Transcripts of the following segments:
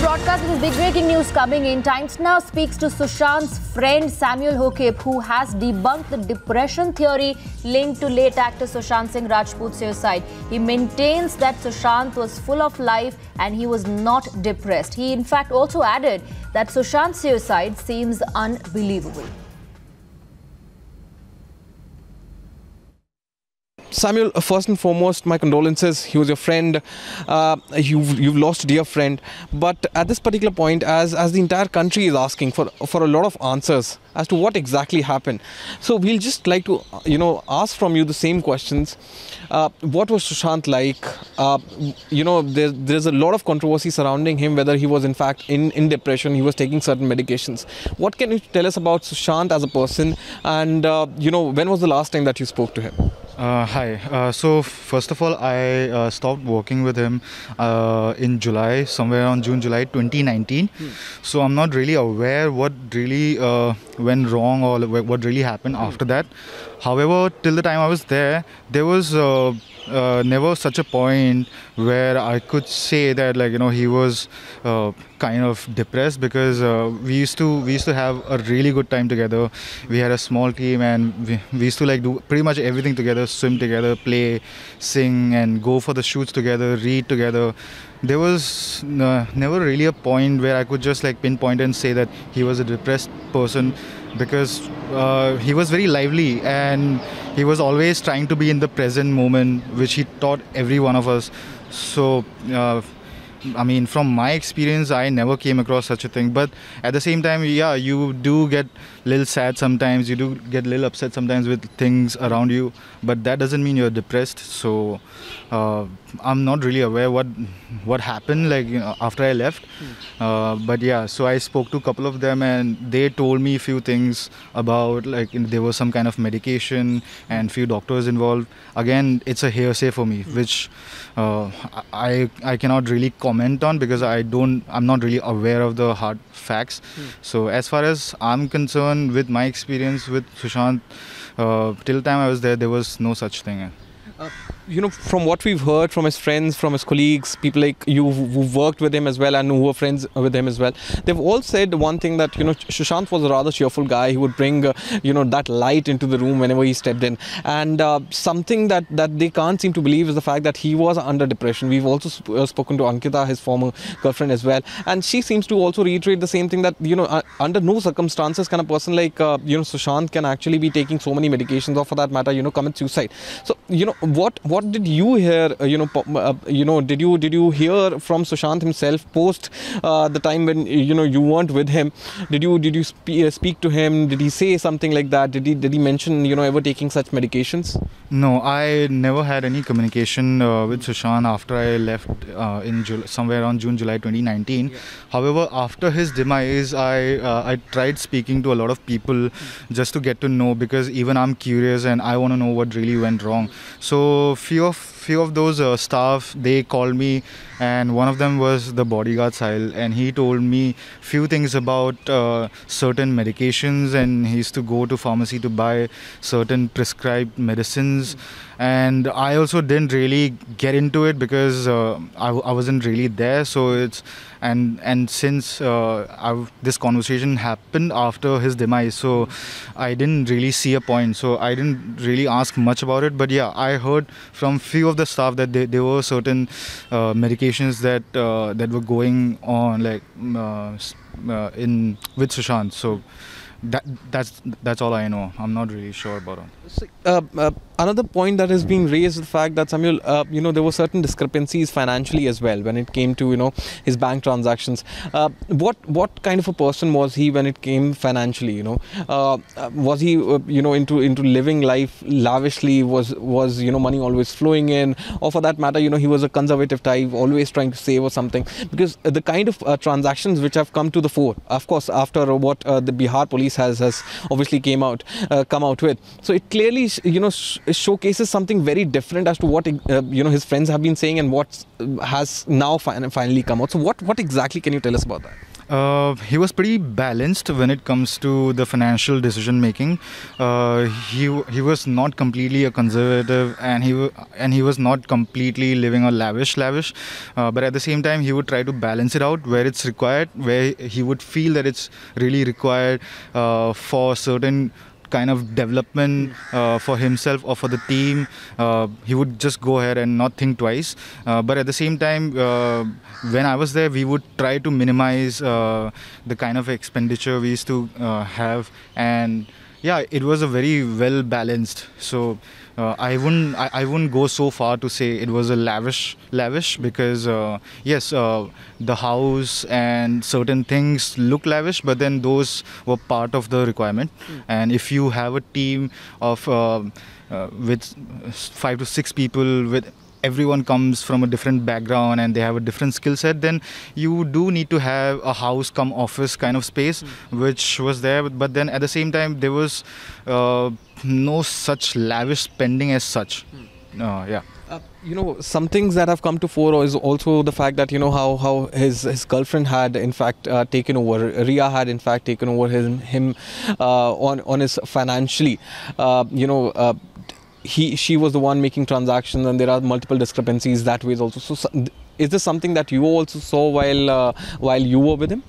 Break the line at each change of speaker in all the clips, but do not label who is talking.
broadcast with this big breaking news coming in. Times Now speaks to Sushant's friend Samuel Haokip, who has debunked the depression theory linked to late actor Sushant Singh Rajput's suicide. He maintains that Sushant was full of life and he was not depressed. He in fact also added that Sushant's suicide seems unbelievable.
Samuel, first and foremost, my condolences. He was your friend. You've lost a dear friend. But at this particular point, as the entire country is asking for a lot of answers as to what exactly happened, so we'll just like to ask from you the same questions. What was Sushant like? There's a lot of controversy surrounding him, whether he was in fact in depression, he was taking certain medications. What can you tell us about Sushant as a person? And when was the last time that you spoke to him?
Hi. So first of all, I stopped working with him in July, somewhere around June-July 2019. So I'm not really aware what really went wrong or what really happened after that. However, till the time I was there was never such a point where I could say that he was kind of depressed, because we used to have a really good time together. We had a small team and we used to do pretty much everything together, swim together, play, sing, and go for the shoots together, read together. There was never really a point where I could just pinpoint and say that he was a depressed person, because he was very lively and he was always trying to be in the present moment, which he taught every one of us. So I mean, from my experience, I never came across such a thing. But at the same time, yeah, you do get a little sad sometimes, you do get a little upset sometimes with things around you, but that doesn't mean you're depressed. So I'm not really aware what happened after I left. But yeah, so I spoke to a couple of them and they told me a few things about there was some kind of medication and few doctors involved. Again, it's a hearsay for me, which I cannot really comment on, because I'm not really aware of the hard facts. So as far as I'm concerned, with my experience with Sushant, till the time I was there was no such thing.
From what we've heard from his friends, from his colleagues, people like you who've worked with him as well and who were friends with him as well, they've all said one thing, that Sushant was a rather cheerful guy. He would bring that light into the room whenever he stepped in, and something that they can't seem to believe is the fact that he was under depression. We've also spoken to Ankita, his former girlfriend, as well, and she seems to also reiterate the same thing, that under no circumstances can a person like Sushant can actually be taking so many medications, or for that matter commit suicide. So what did you hear? Did you hear from Sushant himself post the time when you weren't with him? Did you speak to him? Did he say something like that? Did he mention ever taking such medications?
No, I never had any communication with Sushant after I left somewhere around June-July 2019. Yeah. However, after his demise, I tried speaking to a lot of people just to get to know, because even I'm curious and I want to know what really went wrong. So few of those staff, they called me, and one of them was the bodyguard Sahil, and he told me few things about certain medications, and he used to go to pharmacy to buy certain prescribed medicines. And I also didn't really get into it because I wasn't really there. So it's and since this conversation happened after his demise, so I didn't really see a point. So I didn't really ask much about it. But yeah, I heard from few of the staff that there were certain medications that were going on with Sushant. So that's all I know. I'm not really sure about it.
Another point that is being raised is the fact that, Samuel, there were certain discrepancies financially as well when it came to his bank transactions. What kind of a person was he when it came financially? Was he into living life lavishly? Was money always flowing in, or for that matter he was a conservative type, always trying to save or something? Because the kind of transactions which have come to the fore, of course, after what the Bihar police has obviously come out with, so it clearly showcases something very different as to what his friends have been saying and what has now finally come out. So what exactly can you tell us about that?
He was pretty balanced when it comes to the financial decision making. He was not completely a conservative, and he was not completely living a lavish. But at the same time, he would try to balance it out where it's required, where he would feel that it's really required for certain kind of development for himself or for the team. He would just go ahead and not think twice. But at the same time, when I was there, we would try to minimize the kind of expenditure we used to have, and yeah, it was a very well balanced. So I wouldn't go so far to say it was a lavish because yes, the house and certain things look lavish, but then those were part of the requirement. And if you have a team of with 5 to 6 people, with everyone comes from a different background and they have a different skill set, then you do need to have a house come office kind of space, which was there. But then at the same time, there was no such lavish spending as such. Yeah.
Some things that have come to fore is also the fact that how his girlfriend had in fact taken over. Rhea had in fact taken over him on his financially. She was the one making transactions, and there are multiple discrepancies that way also. So is this something that you also saw while you were with him?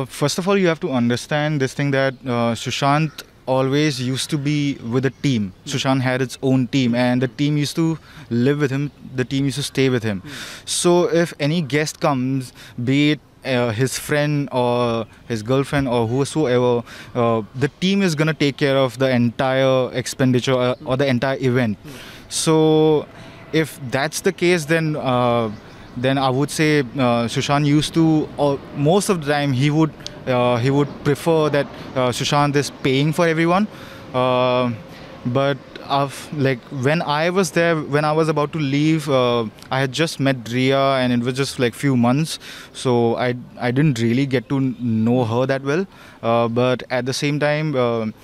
First of all, you have to understand this thing that Sushant always used to be with a team. Sushant had its own team, and the team used to live with him. The team used to stay with him. So if any guest comes, be it his friend or his girlfriend or whosoever, the team is going to take care of the entire expenditure or the entire event. So if that's the case, then I would say Sushant used to, or most of the time he would prefer that Sushant is paying for everyone. But like when I was there, when I was about to leave, I had just met Rhea, and it was just like few months, so I didn't really get to know her that well. But at the same time,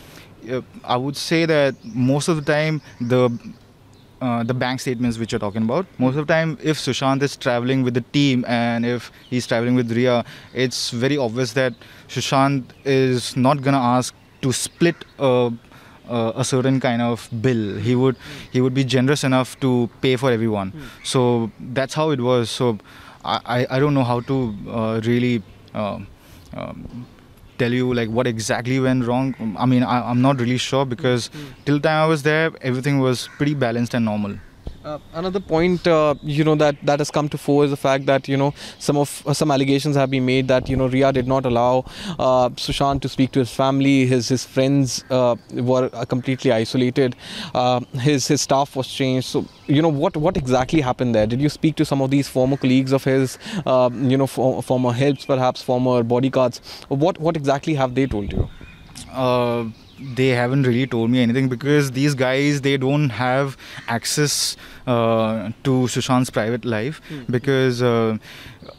I would say that most of the time the bank statements which you're talking about, most of the time if Sushant is traveling with the team and if he's traveling with Rhea, it's very obvious that Sushant is not gonna ask to split a certain kind of bill. He would be generous enough to pay for everyone. So that's how it was. So I don't know how to really tell you like what exactly went wrong. I mean, I'm not really sure because till time I was there, everything was pretty balanced and normal.
Another point, that has come to fore is the fact that some allegations have been made that Rhea did not allow Sushant to speak to his family. His friends were completely isolated. His staff was changed. So what exactly happened there? Did you speak to some of these former colleagues of his, former helps, perhaps former bodyguards? What exactly have they told you?
They haven't really told me anything because these guys, they don't have access to Sushant's private life. Because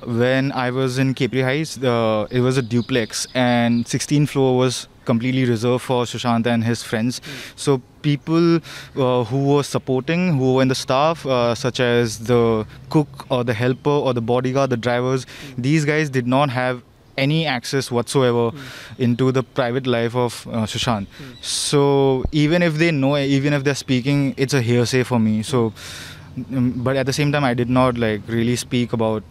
when I was in Capri Heights, it was a duplex and 16th floor was completely reserved for Sushant and his friends. So people who were supporting, who were in the staff, such as the cook or the helper or the bodyguard, the drivers, these guys did not have any access whatsoever into the private life of Sushant. So even if they know, even if they're speaking, it's a hearsay for me. So but at the same time, I did not like really speak about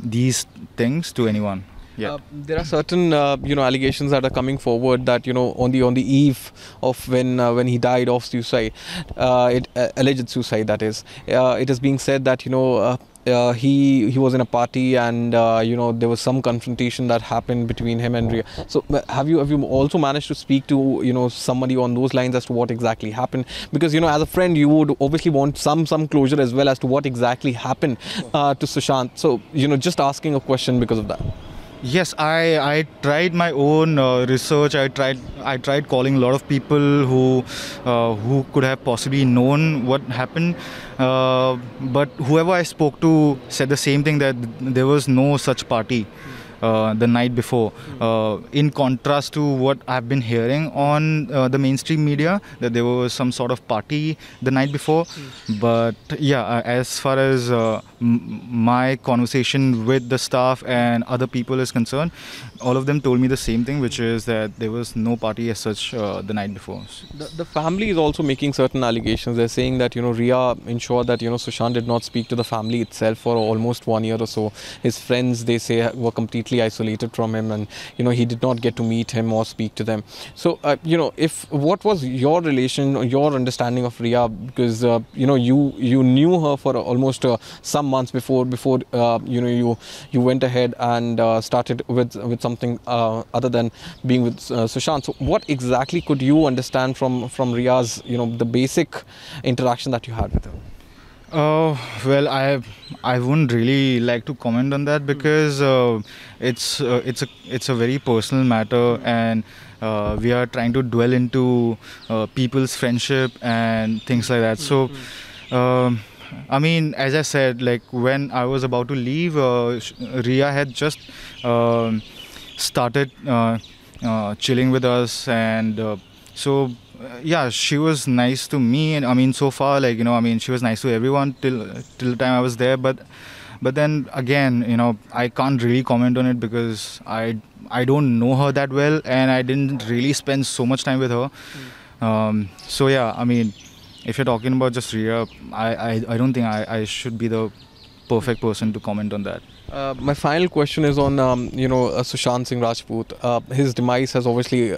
these things to anyone. Yeah.
There are certain allegations that are coming forward that on the eve of when he died of suicide, alleged suicide, that is, it is being said that he was in a party and there was some confrontation that happened between him and Rhea. So have you also managed to speak to somebody on those lines as to what exactly happened? Because as a friend you would obviously want some closure as well as to what exactly happened to Sushant. So just asking a question because of that.
Yes, I tried my own research. I tried calling a lot of people who could have possibly known what happened. But whoever I spoke to said the same thing, that there was no such party the night before. In contrast to what I've been hearing on the mainstream media, that there was some sort of party the night before. But yeah, as far as my conversation with the staff and other people is concerned, all of them told me the same thing, which is that there was no party as such the night before.
The family is also making certain allegations. They're saying that, Rhea ensured that, Sushant did not speak to the family itself for almost 1 year or so. His friends, they say, were completely isolated from him, and, he did not get to meet him or speak to them. So, what was your relation, your understanding of Rhea? Because, you knew her for almost some months before you went ahead and started with something other than being with Sushant. So what exactly could you understand from Rhea's, the basic interaction that you had with her?
Well, I wouldn't really like to comment on that, because it's a very personal matter, and we are trying to dwell into people's friendship and things like that. So I mean, as I said, like when I was about to leave, Rhea had just started chilling with us, and yeah, she was nice to me, and I mean, so far, like, she was nice to everyone till the time I was there. But then again, I can't really comment on it, because I don't know her that well, and I didn't really spend so much time with her. So yeah, I mean, if you're talking about just Rhea, I don't think I should be the perfect person to comment on that.
My final question is on, Sushant Singh Rajput. His demise has obviously,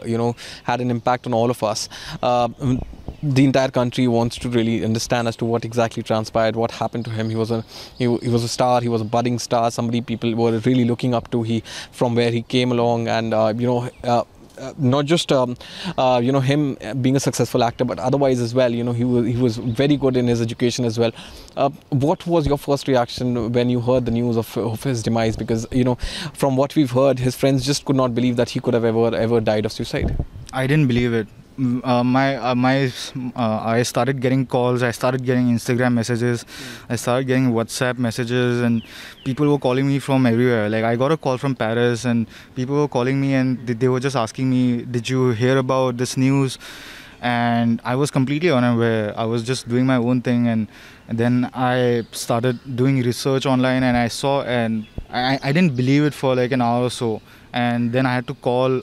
had an impact on all of us. The entire country wants to really understand as to what exactly transpired, what happened to him. He was a star. He was a budding star. Somebody people were really looking up to. From where he came along, and not just him being a successful actor, but otherwise as well. He was very good in his education as well. What was your first reaction when you heard the news of his demise? Because from what we've heard, his friends just could not believe that he could have ever died of suicide.
I didn't believe it. I started getting calls, I started getting Instagram messages, I started getting WhatsApp messages, and people were calling me from everywhere. Like, I got a call from Paris, and people were calling me, and they were just asking me, did you hear about this news? And I was completely unaware. I was just doing my own thing, and then I started doing research online, and I saw, and I didn't believe it for like an hour or so. And then I called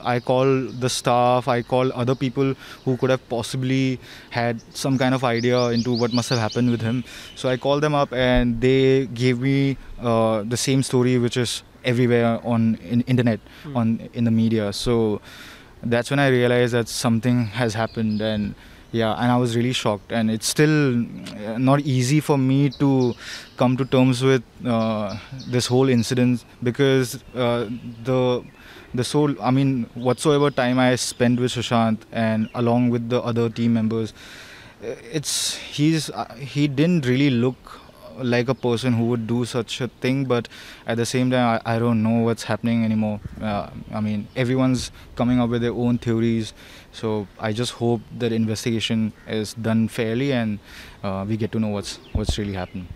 the staff, I called other people who could have possibly had some kind of idea into what must have happened with him. So I called them up, and they gave me the same story, which is everywhere on internet, in the media. So that's when I realized that something has happened, and yeah, and I was really shocked. And it's still not easy for me to come to terms with this whole incident, because whatsoever time I spent with Sushant and along with the other team members, he didn't really look like a person who would do such a thing. But at the same time, I don't know what's happening anymore. Everyone's coming up with their own theories. So I just hope that investigation is done fairly, and we get to know what's really happened.